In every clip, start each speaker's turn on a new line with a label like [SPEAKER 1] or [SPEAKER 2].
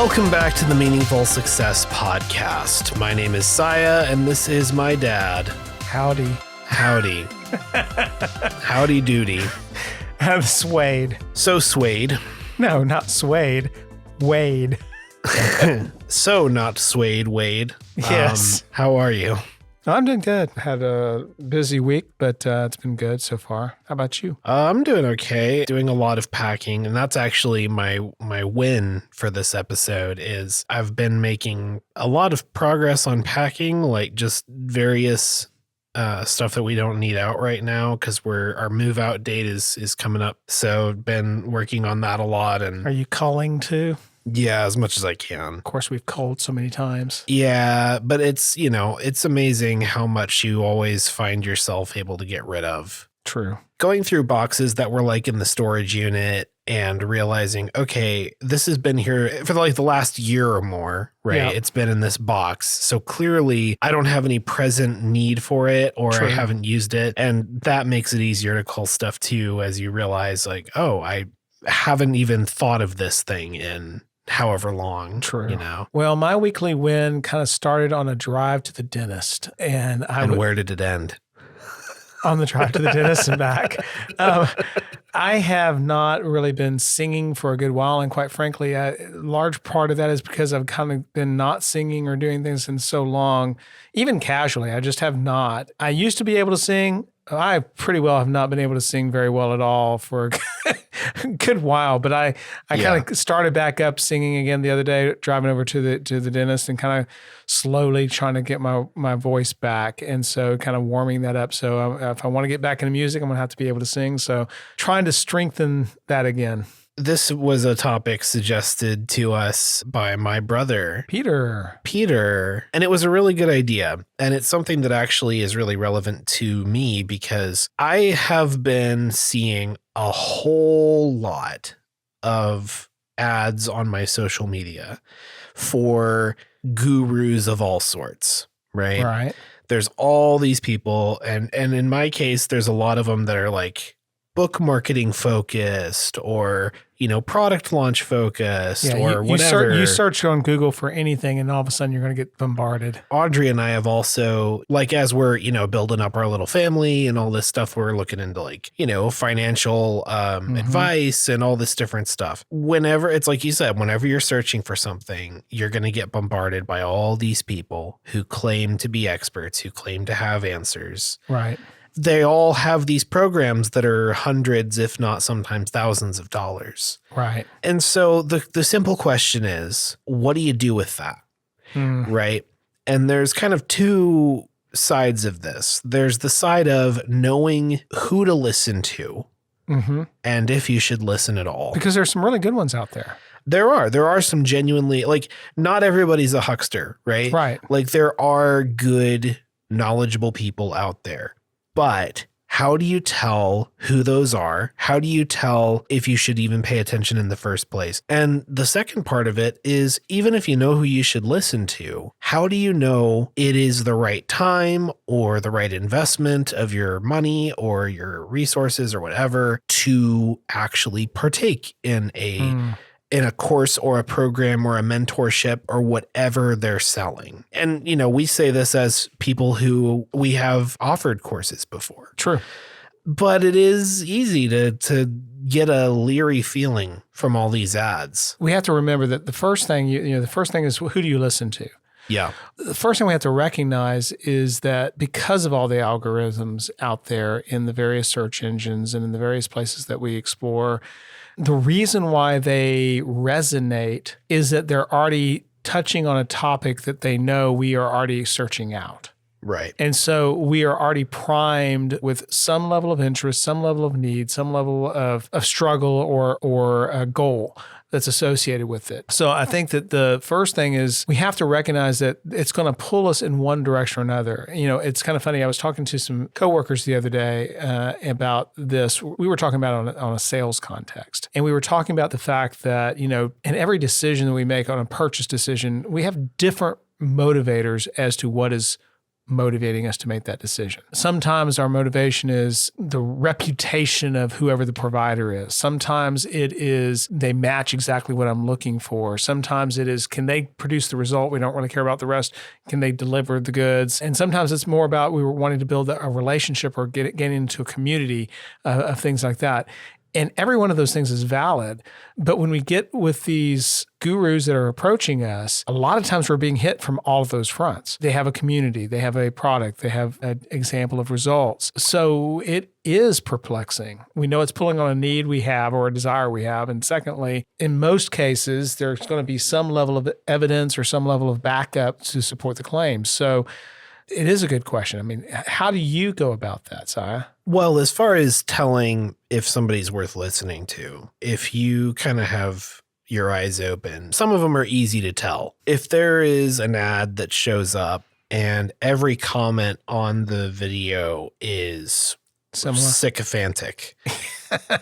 [SPEAKER 1] Welcome back to the Meaningful Success Podcast. My name is Siah, and this is my dad.
[SPEAKER 2] Howdy.
[SPEAKER 1] Howdy. Howdy doody.
[SPEAKER 2] I'm Swade.
[SPEAKER 1] So Swade.
[SPEAKER 2] No, not Swade. Wade.
[SPEAKER 1] So not Swade, Wade.
[SPEAKER 2] Yes.
[SPEAKER 1] How are you?
[SPEAKER 2] I'm doing good. Had a busy week, but it's been good so far. How about you?
[SPEAKER 1] I'm doing okay. Doing a lot of packing, and that's actually my win for this episode is I've been making a lot of progress on packing, like just various stuff that we don't need out right now because our move out date is coming up. So been working on that a lot. And
[SPEAKER 2] Are you culling too?
[SPEAKER 1] Yeah, as much as I can.
[SPEAKER 2] Of course, we've culled so many times.
[SPEAKER 1] Yeah, but it's amazing how much you always find yourself able to get rid of.
[SPEAKER 2] True.
[SPEAKER 1] Going through boxes that were like in the storage unit and realizing, okay, this has been here for like the last year or more, right?
[SPEAKER 2] Yeah.
[SPEAKER 1] It's been in this box. So clearly I don't have any present need for it or
[SPEAKER 2] True.
[SPEAKER 1] I haven't used it. And that makes it easier to cull stuff too, as you realize like, oh, I haven't even thought of this thing in however long.
[SPEAKER 2] True.
[SPEAKER 1] You know?
[SPEAKER 2] Well, my weekly win kind of started on a drive to the dentist. And
[SPEAKER 1] where did it end?
[SPEAKER 2] On the drive to the dentist and back. I have not really been singing for a good while. And quite frankly, a large part of that is because I've kind of been not singing or doing things in so long, even casually. I just have not. I used to be able to sing. I pretty well have not been able to sing very well at all for a good while, but I kind of started back up singing again the other day, driving over to the dentist and kind of slowly trying to get my voice back. And so kind of warming that up. So if I want to get back into music, I'm going to have to be able to sing. So trying to strengthen that again.
[SPEAKER 1] This was a topic suggested to us by my brother, Peter. And it was a really good idea. And it's something that actually is really relevant to me because I have been seeing a whole lot of ads on my social media for gurus of all sorts, right?
[SPEAKER 2] Right.
[SPEAKER 1] There's all these people. And in my case, there's a lot of them that are like book marketing focused or, product launch focused or whatever.
[SPEAKER 2] You search on Google for anything and all of a sudden you're going to get bombarded.
[SPEAKER 1] Audrey and I have also, like, as we're, building up our little family and all this stuff, we're looking into like, financial advice and all this different stuff. Whenever it's like you said, whenever you're searching for something, you're going to get bombarded by all these people who claim to be experts, who claim to have answers.
[SPEAKER 2] Right.
[SPEAKER 1] They all have these programs that are hundreds, if not sometimes thousands of dollars.
[SPEAKER 2] Right.
[SPEAKER 1] And so the simple question is, what do you do with that? Right. And there's kind of two sides of this. There's the side of knowing who to listen to and if you should listen at all.
[SPEAKER 2] Because there's some really good ones out there.
[SPEAKER 1] There are some genuinely, like, not everybody's a huckster, right?
[SPEAKER 2] Right.
[SPEAKER 1] Like there are good, knowledgeable people out there. But how do you tell who those are? How do you tell if you should even pay attention in the first place? And the second part of it is, even if you know who you should listen to, how do you know it is the right time or the right investment of your money or your resources or whatever to actually partake in a course or a program or a mentorship or whatever they're selling? And, we say this as people who we have offered courses before.
[SPEAKER 2] True.
[SPEAKER 1] But it is easy to get a leery feeling from all these ads.
[SPEAKER 2] We have to remember that the first thing, the first thing is, who do you listen to?
[SPEAKER 1] Yeah.
[SPEAKER 2] The first thing we have to recognize is that because of all the algorithms out there in the various search engines and in the various places that we explore, the reason why they resonate is that they're already touching on a topic that they know we are already searching out.
[SPEAKER 1] Right.
[SPEAKER 2] And so we are already primed with some level of interest, some level of need, some level of struggle or a goal that's associated with it. So I think that the first thing is we have to recognize that it's going to pull us in one direction or another. It's kind of funny. I was talking to some coworkers the other day about this. We were talking about it on a sales context. And we were talking about the fact that, in every decision that we make on a purchase decision, we have different motivators as to what is motivating us to make that decision. Sometimes our motivation is the reputation of whoever the provider is. Sometimes it is they match exactly what I'm looking for. Sometimes it is, can they produce the result? We don't really care about the rest. Can they deliver the goods? And sometimes it's more about we were wanting to build a relationship or getting into a community of things like that. And every one of those things is valid. But when we get with these gurus that are approaching us, a lot of times we're being hit from all of those fronts. They have a community, they have a product, they have an example of results. So it is perplexing. We know it's pulling on a need we have or a desire we have. And secondly, in most cases, there's going to be some level of evidence or some level of backup to support the claims. So it is a good question. I mean, how do you go about that, Siah?
[SPEAKER 1] Well, as far as telling if somebody's worth listening to, if you kind of have your eyes open, some of them are easy to tell. If there is an ad that shows up and every comment on the video is sycophantic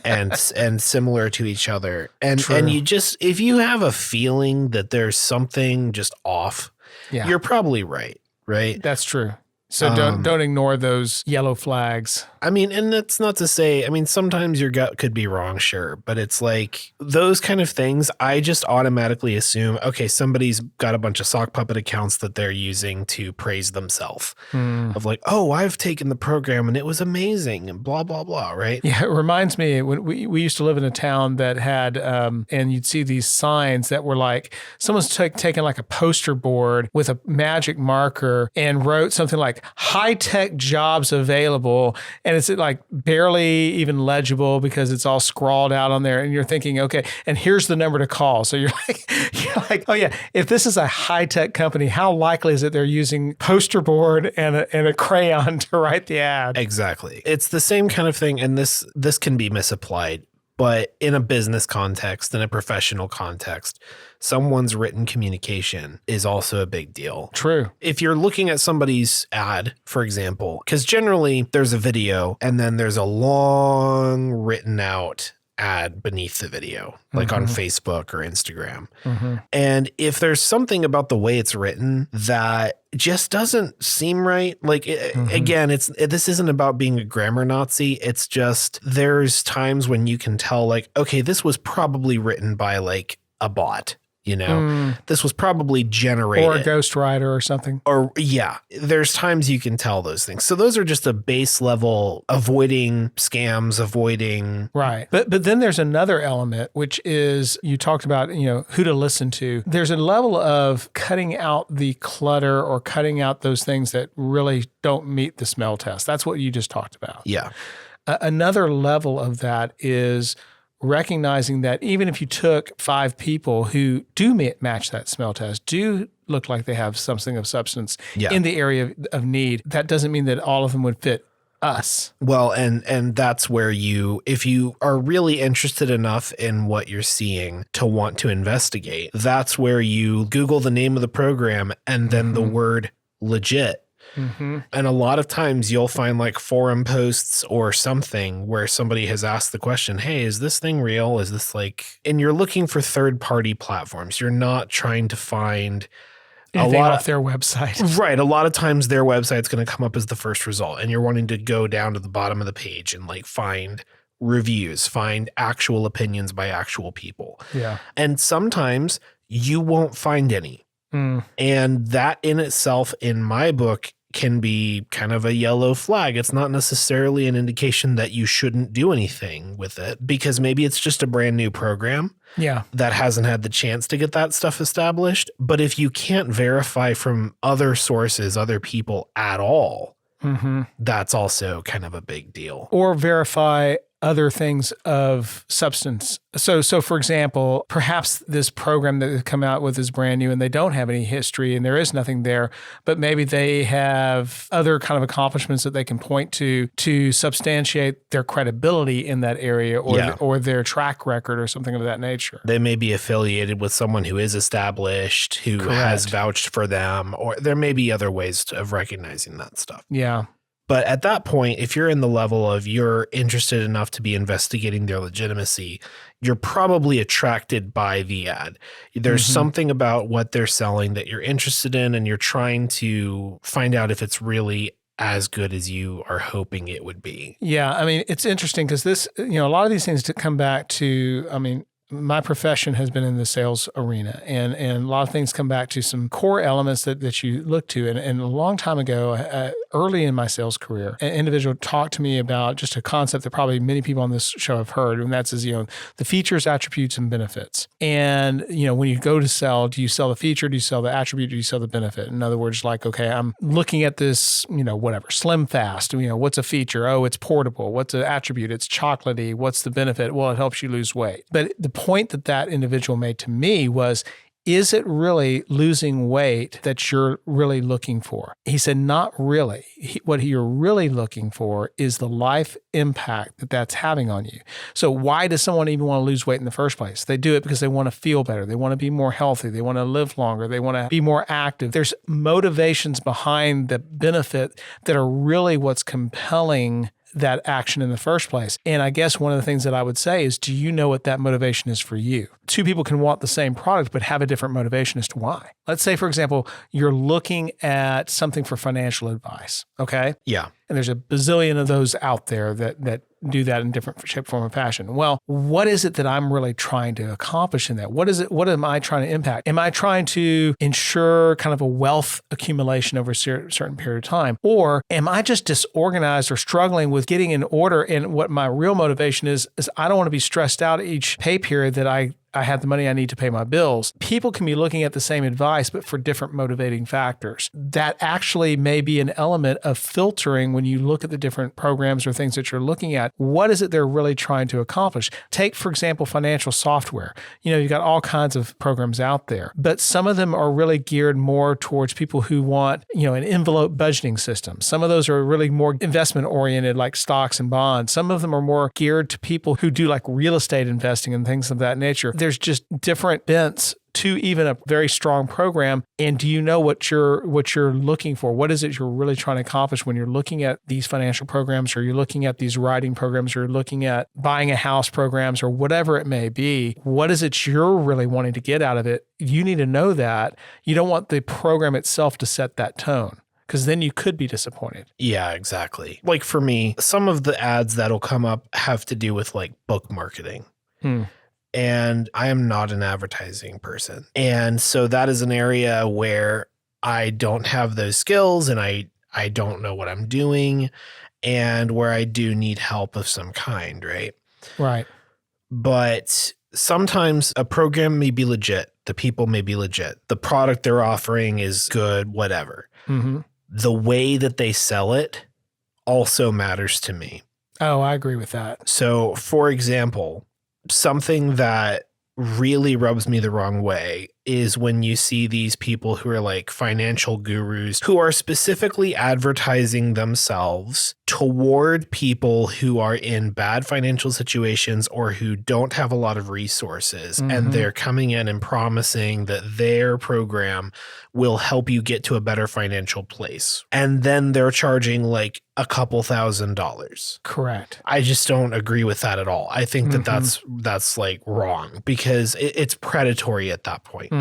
[SPEAKER 1] and similar to each other, and you just, if you have a feeling that there's something just off, you're probably right. Right.
[SPEAKER 2] That's true. So don't ignore those yellow flags.
[SPEAKER 1] I mean, and that's not to say, I mean, sometimes your gut could be wrong, sure. But it's like those kind of things, I just automatically assume, okay, somebody's got a bunch of sock puppet accounts that they're using to praise themselves. Of like, oh, I've taken the program and it was amazing and blah, blah, blah, right?
[SPEAKER 2] Yeah, it reminds me when we used to live in a town that had, and you'd see these signs that were like, someone's taken like a poster board with a magic marker and wrote something like high-tech jobs available. And it's like barely even legible because it's all scrawled out on there. And you're thinking, okay, and here's the number to call. So you're like, oh yeah, if this is a high-tech company, how likely is it they're using poster board and a crayon to write the ad?
[SPEAKER 1] Exactly. It's the same kind of thing. And this can be misapplied. But in a business context, in a professional context, someone's written communication is also a big deal.
[SPEAKER 2] True.
[SPEAKER 1] If you're looking at somebody's ad, for example, because generally there's a video and then there's a long written out ad beneath the video, like on Facebook or Instagram. And if there's something about the way it's written that just doesn't seem right, like again, this isn't about being a grammar Nazi. It's just there's times when you can tell like, okay, this was probably written by like a bot. You know, this was probably generated.
[SPEAKER 2] Or a ghostwriter or something.
[SPEAKER 1] Or yeah, there's times you can tell those things. So those are just a base level, avoiding scams, avoiding.
[SPEAKER 2] Right. But then there's another element, which is you talked about, who to listen to. There's a level of cutting out the clutter or cutting out those things that really don't meet the smell test. That's what you just talked about.
[SPEAKER 1] Yeah.
[SPEAKER 2] Another level of that is recognizing that even if you took 5 people who do match that smell test, do look like they have something of substance in the area of need, that doesn't mean that all of them would fit us.
[SPEAKER 1] Well, and that's where if you are really interested enough in what you're seeing to want to investigate, that's where you Google the name of the program and then the word legit. And a lot of times you'll find like forum posts or something where somebody has asked the question, hey, is this thing real? Is this like, and you're looking for third-party platforms. You're not trying to find
[SPEAKER 2] anything off their website.
[SPEAKER 1] Right. A lot of times their website's going to come up as the first result and you're wanting to go down to the bottom of the page and like find reviews, find actual opinions by actual people.
[SPEAKER 2] Yeah.
[SPEAKER 1] And sometimes you won't find any. And that in itself, in my book, can be kind of a yellow flag. It's not necessarily an indication that you shouldn't do anything with it because maybe it's just a brand new program that hasn't had the chance to get that stuff established. But if you can't verify from other sources, other people at all, that's also kind of a big deal.
[SPEAKER 2] Or verify other things of substance. So for example, perhaps this program that they've come out with is brand new and they don't have any history and there is nothing there, but maybe they have other kind of accomplishments that they can point to substantiate their credibility in that area or their track record or something of that nature.
[SPEAKER 1] They may be affiliated with someone who is established, who has vouched for them, or there may be other ways of recognizing that stuff.
[SPEAKER 2] Yeah.
[SPEAKER 1] But at that point, if you're in the level of you're interested enough to be investigating their legitimacy, you're probably attracted by the ad. There's something about what they're selling that you're interested in, and you're trying to find out if it's really as good as you are hoping it would be.
[SPEAKER 2] Yeah. I mean, it's interesting because this, a lot of these things to come back to, my profession has been in the sales arena, and a lot of things come back to some core elements that you look to. And a long time ago, early in my sales career, an individual talked to me about just a concept that probably many people on this show have heard, and that's the features, attributes, and benefits. And, when you go to sell, do you sell the feature? Do you sell the attribute? Do you sell the benefit? In other words, like, okay, I'm looking at this, whatever, Slim Fast, what's a feature? Oh, it's portable. What's an attribute? It's chocolatey. What's the benefit? Well, it helps you lose weight. But the point that individual made to me was, is it really losing weight that you're really looking for? He said, not really. What you're really looking for is the life impact that that's having on you. So why does someone even want to lose weight in the first place? They do it because they want to feel better. They want to be more healthy. They want to live longer. They want to be more active. There's motivations behind the benefit that are really what's compelling that action in the first place. And I guess one of the things that I would say is, do you know what that motivation is for you? Two people can want the same product, but have a different motivation as to why. Let's say, for example, you're looking at something for financial advice, okay?
[SPEAKER 1] Yeah.
[SPEAKER 2] And there's a bazillion of those out there that do that in different shape, form, and fashion. Well, what is it that I'm really trying to accomplish in that? What am I trying to impact? Am I trying to ensure kind of a wealth accumulation over a certain period of time? Or am I just disorganized or struggling with getting in order? And what my real motivation is I don't want to be stressed out each pay period that I have the money I need to pay my bills. People can be looking at the same advice, but for different motivating factors. That actually may be an element of filtering when you look at the different programs or things that you're looking at. What is it they're really trying to accomplish? Take, for example, financial software. You've got all kinds of programs out there, but some of them are really geared more towards people who want, an envelope budgeting system. Some of those are really more investment oriented, like stocks and bonds. Some of them are more geared to people who do like real estate investing and things of that nature. There's just different bents to even a very strong program. And do you know what you're looking for? What is it you're really trying to accomplish when you're looking at these financial programs, or you're looking at these writing programs, or you're looking at buying a house programs, or whatever it may be? What is it you're really wanting to get out of it? You need to know that. You don't want the program itself to set that tone, because then you could be disappointed.
[SPEAKER 1] Yeah, exactly. Like for me, some of the ads that'll come up have to do with like book marketing. And I am not an advertising person. And so that is an area where I don't have those skills, and I don't know what I'm doing, and where I do need help of some kind, right?
[SPEAKER 2] Right.
[SPEAKER 1] But sometimes a program may be legit. The people may be legit. The product they're offering is good, whatever. The way that they sell it also matters to me.
[SPEAKER 2] Oh, I agree with that.
[SPEAKER 1] So, for example, something that really rubs me the wrong way is when you see these people who are like financial gurus who are specifically advertising themselves toward people who are in bad financial situations or who don't have a lot of resources. And they're coming in and promising that their program will help you get to a better financial place. And then they're charging like a couple $1,000s.
[SPEAKER 2] Correct.
[SPEAKER 1] I just don't agree with that at all. I think that that's like wrong, because it's predatory at that point.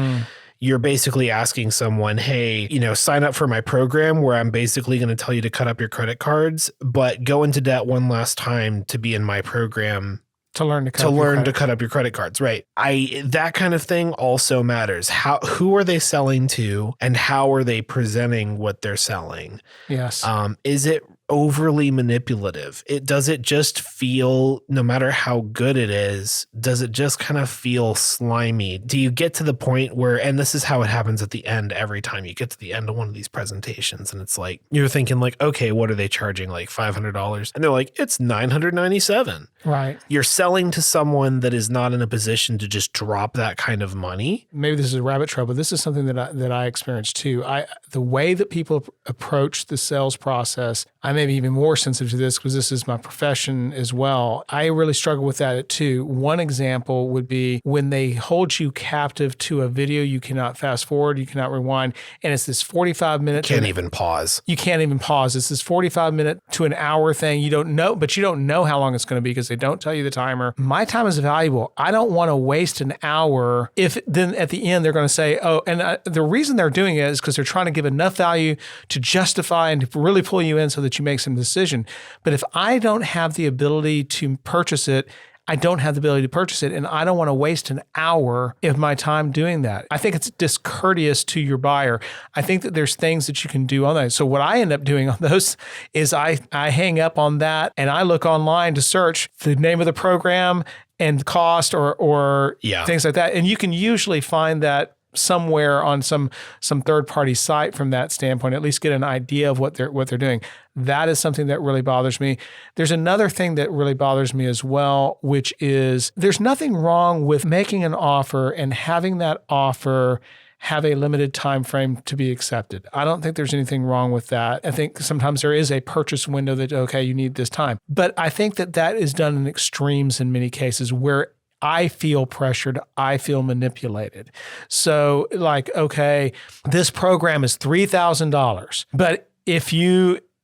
[SPEAKER 1] You're basically asking someone, hey, sign up for my program where I'm basically going to tell you to cut up your credit cards, but go into debt one last time to be in my program.
[SPEAKER 2] To learn to cut up your credit cards.
[SPEAKER 1] Right. That kind of thing also matters. Who are they selling to, and how are they presenting what they're selling?
[SPEAKER 2] Yes.
[SPEAKER 1] Is it overly manipulative? Does it just feel, no matter how good it is, does it just kind of feel slimy? Do you get to the point where, and this is how it happens at the end every time you get to the end of one of these presentations, and it's like, you're thinking like, okay, what are they charging? Like $500? And they're like, it's $997.
[SPEAKER 2] Right.
[SPEAKER 1] You're selling to someone that is not in a position to just drop that kind of money.
[SPEAKER 2] Maybe this is a rabbit trail, but this is something that I experienced too. The way that people approach the sales process, I may be even more sensitive to this because this is my profession as well. I really struggle with that too. One example would be when they hold you captive to a video you cannot fast forward, you cannot rewind, and it's this 45-minute.
[SPEAKER 1] Can't even pause.
[SPEAKER 2] You can't even pause. It's this 45-minute to an hour thing. You don't know, but you don't know how long it's going to be because they don't tell you the timer. My time is valuable. I don't want to waste an hour if then at the end they're going to say, oh, and the reason they're doing it is because they're trying to give enough value to justify and to really pull you in so that you make some decision. But if I don't have the ability to purchase it, I don't have the ability to purchase it, and I don't want to waste an hour of my time doing that. I think it's discourteous to your buyer. I think that there's things that you can do on that. So what I end up doing on those is I hang up on that, and I look online to search the name of the program and cost or things like that. And you can usually find that somewhere on some third-party site from that standpoint, at least get an idea of what they're doing. That is something that really bothers me. There's another thing that really bothers me as well, which is there's nothing wrong with making an offer and having that offer have a limited time frame to be accepted. I don't think there's anything wrong with that. I think sometimes there is a purchase window that, okay, you need this time. But I think that is done in extremes in many cases where I feel pressured. I feel manipulated. So like, okay, this program is $3,000, but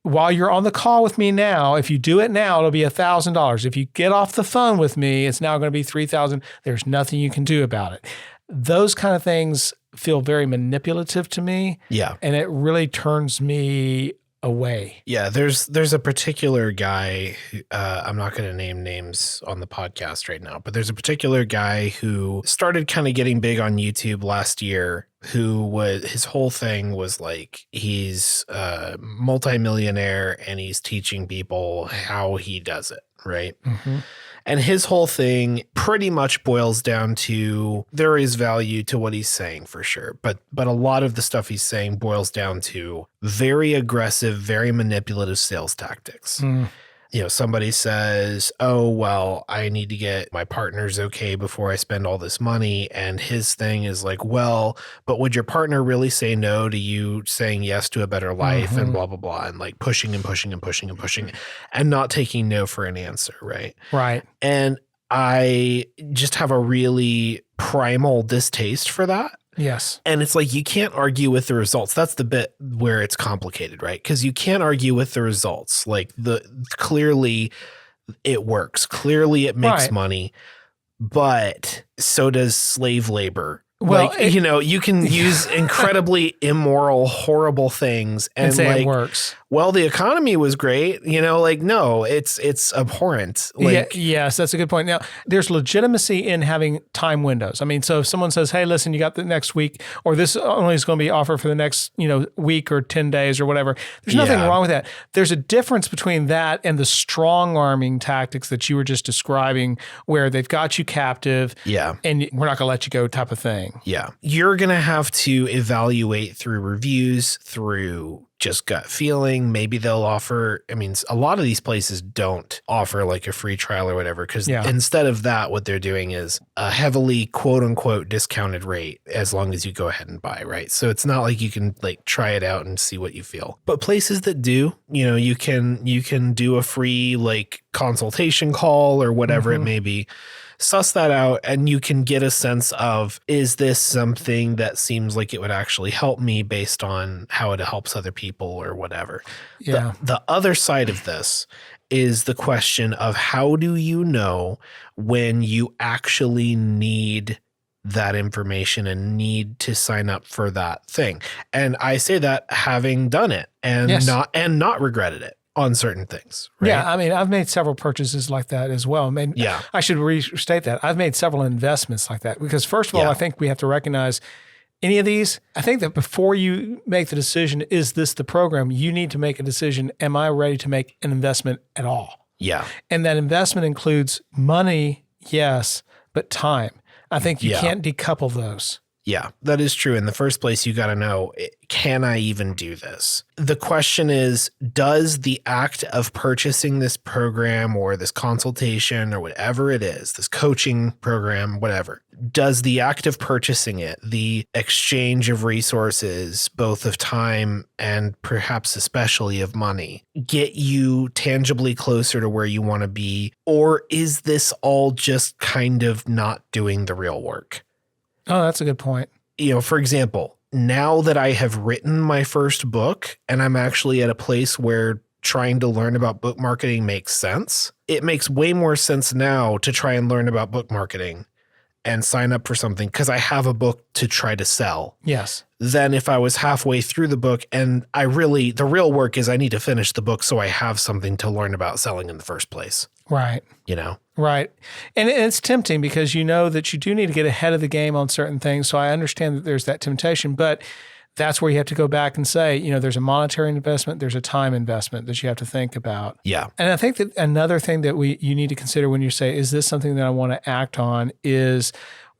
[SPEAKER 2] while you're on the call with me now, if you do it now, it'll be $1,000. If you get off the phone with me, it's now going to be $3,000. There's nothing you can do about it. Those kind of things feel very manipulative to me.
[SPEAKER 1] Yeah.
[SPEAKER 2] And it really turns me away.
[SPEAKER 1] Yeah, there's a particular guy, I'm not going to name names on the podcast right now, but there's a particular guy who started kind of getting big on YouTube last year, his whole thing was like, he's a multimillionaire and he's teaching people how he does it, right?
[SPEAKER 2] Mm-hmm.
[SPEAKER 1] And his whole thing pretty much boils down to there is value to what he's saying for sure. But a lot of the stuff he's saying boils down to very aggressive, very manipulative sales tactics.
[SPEAKER 2] Mm.
[SPEAKER 1] You know, somebody says, oh, well, I need to get my partner's okay before I spend all this money. And his thing is like, well, but would your partner really say no to you saying yes to a better life and blah, blah, blah, and like pushing and pushing and pushing and pushing and not taking no for an answer, right?
[SPEAKER 2] Right.
[SPEAKER 1] And I just have a really primal distaste for that.
[SPEAKER 2] Yes.
[SPEAKER 1] And it's like, you can't argue with the results. That's the bit where it's complicated, right? Because you can't argue with the results. Like clearly it works. Clearly it makes money, but so does slave labor.
[SPEAKER 2] Well,
[SPEAKER 1] like, you can use incredibly immoral, horrible things and
[SPEAKER 2] say
[SPEAKER 1] like,
[SPEAKER 2] it works.
[SPEAKER 1] Well, the economy was great. No, it's abhorrent. Like,
[SPEAKER 2] yes, that's a good point. Now, there's legitimacy in having time windows. I mean, so if someone says, hey, listen, you got the next week, or this only is going to be offered for the next, week or 10 days or whatever. There's nothing wrong with that. There's a difference between that and the strong arming tactics that you were just describing, where they've got you captive.
[SPEAKER 1] Yeah.
[SPEAKER 2] And we're not going to let you go type of thing.
[SPEAKER 1] Yeah. You're going to have to evaluate through reviews, through just gut feeling. Maybe they'll offer, a lot of these places don't offer like a free trial or whatever, because instead of that, what they're doing is a heavily quote unquote discounted rate as long as you go ahead and buy, right? So it's not like you can like try it out and see what you feel. But places that do, you can do a free like consultation call or whatever it may be. Suss that out and you can get a sense of, is this something that seems like it would actually help me based on how it helps other people or whatever.
[SPEAKER 2] Yeah.
[SPEAKER 1] The other side of this is the question of, how do you know when you actually need that information and need to sign up for that thing? And I say that having done it and not regretted it on certain things. Right?
[SPEAKER 2] Yeah. I've made several purchases like that as well. I should restate that. I've made several investments like that because first of all, I think we have to recognize any of these. I think that before you make the decision, is this the program? You need to make a decision. Am I ready to make an investment at all?
[SPEAKER 1] Yeah.
[SPEAKER 2] And that investment includes money. Yes. But time. I think you can't decouple those.
[SPEAKER 1] Yeah, that is true. In the first place, you got to know, can I even do this? The question is, does the act of purchasing this program or this consultation or whatever it is, this coaching program, whatever, does the act of purchasing it, the exchange of resources, both of time and perhaps especially of money, get you tangibly closer to where you want to be? Or is this all just kind of not doing the real work?
[SPEAKER 2] Oh, that's a good point.
[SPEAKER 1] For example, now that I have written my first book and I'm actually at a place where trying to learn about book marketing makes sense, it makes way more sense now to try and learn about book marketing and sign up for something because I have a book to try to sell.
[SPEAKER 2] Yes.
[SPEAKER 1] Than if I was halfway through the book and the real work is I need to finish the book so I have something to learn about selling in the first place.
[SPEAKER 2] Right. Right. And it's tempting because you know that you do need to get ahead of the game on certain things. So I understand that there's that temptation, but that's where you have to go back and say, there's a monetary investment, there's a time investment that you have to think about.
[SPEAKER 1] Yeah.
[SPEAKER 2] And I think that another thing that you need to consider when you say, is this something that I want to act on, is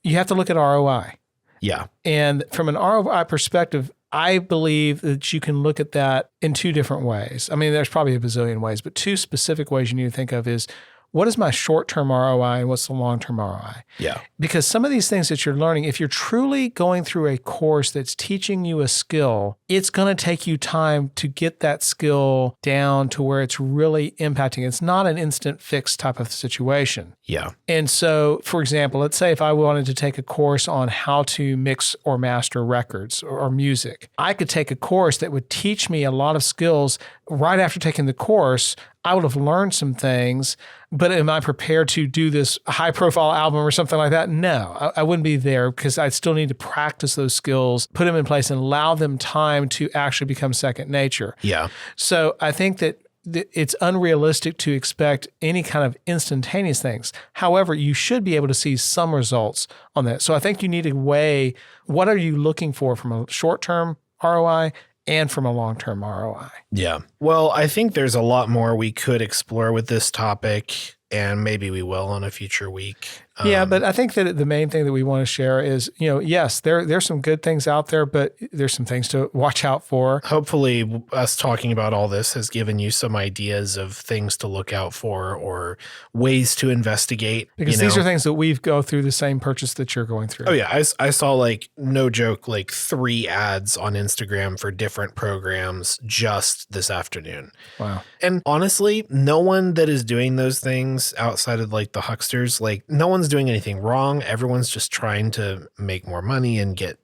[SPEAKER 2] you have to look at ROI.
[SPEAKER 1] Yeah.
[SPEAKER 2] And from an ROI perspective, I believe that you can look at that in two different ways. I mean, there's probably a bazillion ways, but two specific ways you need to think of is, what is my short-term ROI and what's the long-term ROI?
[SPEAKER 1] Yeah.
[SPEAKER 2] Because some of these things that you're learning, if you're truly going through a course that's teaching you a skill, it's going to take you time to get that skill down to where it's really impacting. It's not an instant fix type of situation.
[SPEAKER 1] Yeah.
[SPEAKER 2] And so, for example, let's say if I wanted to take a course on how to mix or master records or music, I could take a course that would teach me a lot of skills. Right after taking the course, I would have learned some things, but am I prepared to do this high-profile album or something like that? No, I wouldn't be there because I still need to practice those skills, put them in place, and allow them time to actually become second nature.
[SPEAKER 1] Yeah.
[SPEAKER 2] So I think that it's unrealistic to expect any kind of instantaneous things. However, you should be able to see some results on that. So I think you need to weigh, what are you looking for from a short-term ROI and from a long-term ROI?
[SPEAKER 1] Yeah. Well, I think there's a lot more we could explore with this topic, and maybe we will on a future week.
[SPEAKER 2] Yeah, but I think that the main thing that we want to share is, yes, there's some good things out there, but there's some things to watch out for.
[SPEAKER 1] Hopefully us talking about all this has given you some ideas of things to look out for or ways to investigate.
[SPEAKER 2] Because these are things that we've go through the same purchase that you're going through.
[SPEAKER 1] Oh yeah. I saw no joke, 3 ads on Instagram for different programs just this afternoon.
[SPEAKER 2] Wow.
[SPEAKER 1] And honestly, no one that is doing those things outside of the hucksters, no one's doing anything wrong. Everyone's just trying to make more money and get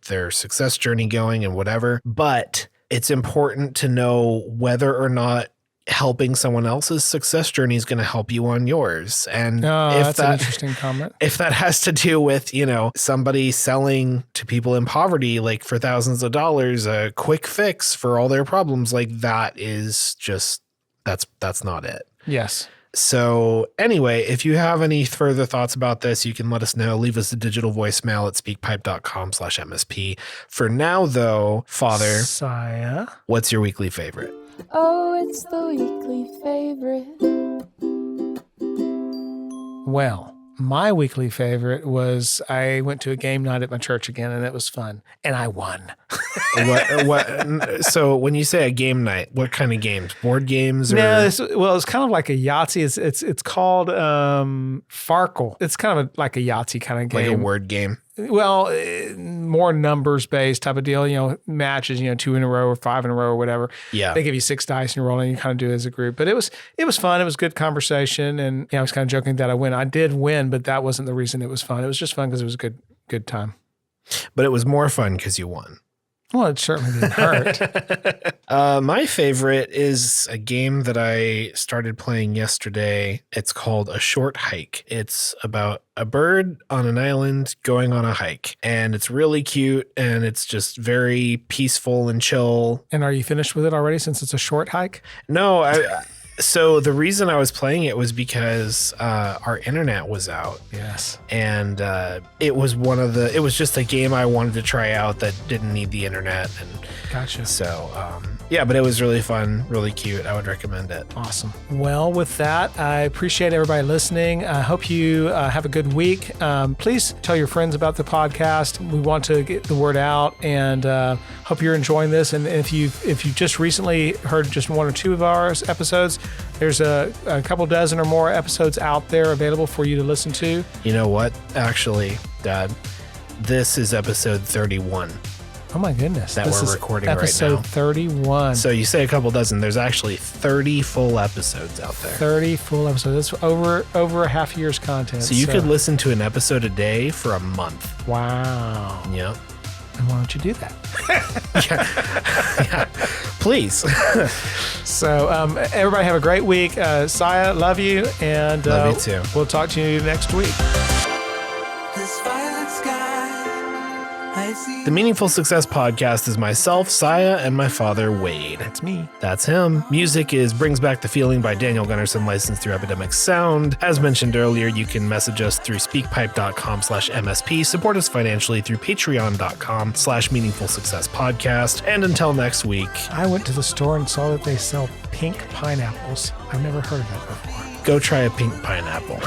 [SPEAKER 1] their success journey going and whatever. But it's important to know whether or not helping someone else's success journey is going to help you on yours. And
[SPEAKER 2] that's an interesting comment.
[SPEAKER 1] If that has to do with, somebody selling to people in poverty, for thousands of dollars, a quick fix for all their problems, that is just, that's not it.
[SPEAKER 2] Yes.
[SPEAKER 1] So anyway, if you have any further thoughts about this, you can let us know. Leave us a digital voicemail at speakpipe.com/MSP. For now, though, Father,
[SPEAKER 2] Siah,
[SPEAKER 1] what's your weekly favorite?
[SPEAKER 3] Oh, it's the weekly favorite.
[SPEAKER 2] Well, my weekly favorite was I went to a game night at my church again, and it was fun, and I won.
[SPEAKER 1] What? So when you say a game night, what kind of games? Board games? Or?
[SPEAKER 2] No, it's kind of like a Yahtzee. It's called Farkle. It's kind of like a Yahtzee kind of game.
[SPEAKER 1] Like a word game.
[SPEAKER 2] Well, more numbers based type of deal, matches, 2 in a row or 5 in a row or whatever.
[SPEAKER 1] Yeah.
[SPEAKER 2] They give you 6 dice and you roll and you kind of do it as a group. But it was fun. It was good conversation. And I was kind of joking that I win. I did win, but that wasn't the reason it was fun. It was just fun because it was a good time.
[SPEAKER 1] But it was more fun because you won.
[SPEAKER 2] Well, it certainly didn't hurt.
[SPEAKER 1] My favorite is a game that I started playing yesterday. It's called A Short Hike. It's about a bird on an island going on a hike. And it's really cute and it's just very peaceful and chill.
[SPEAKER 2] And are you finished with it already since it's a short hike?
[SPEAKER 1] No, So the reason I was playing it was because our internet was out.
[SPEAKER 2] Yes.
[SPEAKER 1] And it was it was just a game I wanted to try out that didn't need the internet. And
[SPEAKER 2] Gotcha.
[SPEAKER 1] so, yeah, but it was really fun, really cute. I would recommend it.
[SPEAKER 2] Awesome. Well, with that, I appreciate everybody listening. I hope you have a good week. Please tell your friends about the podcast. We want to get the word out, and hope you're enjoying this. And if you just recently heard just one or two of our episodes, there's a couple dozen or more episodes out there available for you to listen to.
[SPEAKER 1] You know what? Actually, Dad, this is episode 31.
[SPEAKER 2] Oh my goodness.
[SPEAKER 1] That
[SPEAKER 2] this
[SPEAKER 1] we're
[SPEAKER 2] is
[SPEAKER 1] recording right now.
[SPEAKER 2] episode 31.
[SPEAKER 1] So you say a couple dozen. There's actually 30 full episodes out there.
[SPEAKER 2] 30 full episodes. That's over a half year's content.
[SPEAKER 1] So you could listen to an episode a day for a month.
[SPEAKER 2] Wow.
[SPEAKER 1] Yep.
[SPEAKER 2] And why don't you do that?
[SPEAKER 1] Yeah. Please.
[SPEAKER 2] So everybody have a great week. Siah, love you. And
[SPEAKER 1] Love you too.
[SPEAKER 2] We'll talk to you next week.
[SPEAKER 1] The Meaningful Success Podcast is myself, Siah, and my father, Wade.
[SPEAKER 2] That's me.
[SPEAKER 1] That's him. Music is Brings Back the Feeling by Daniel Gunnarsson, licensed through Epidemic Sound. As mentioned earlier, you can message us through speakpipe.com/MSP, support us financially through patreon.com/Meaningful Success Podcast. And until next week,
[SPEAKER 2] I went to the store and saw that they sell pink pineapples. I've never heard of that before.
[SPEAKER 1] go try a pink pineapple.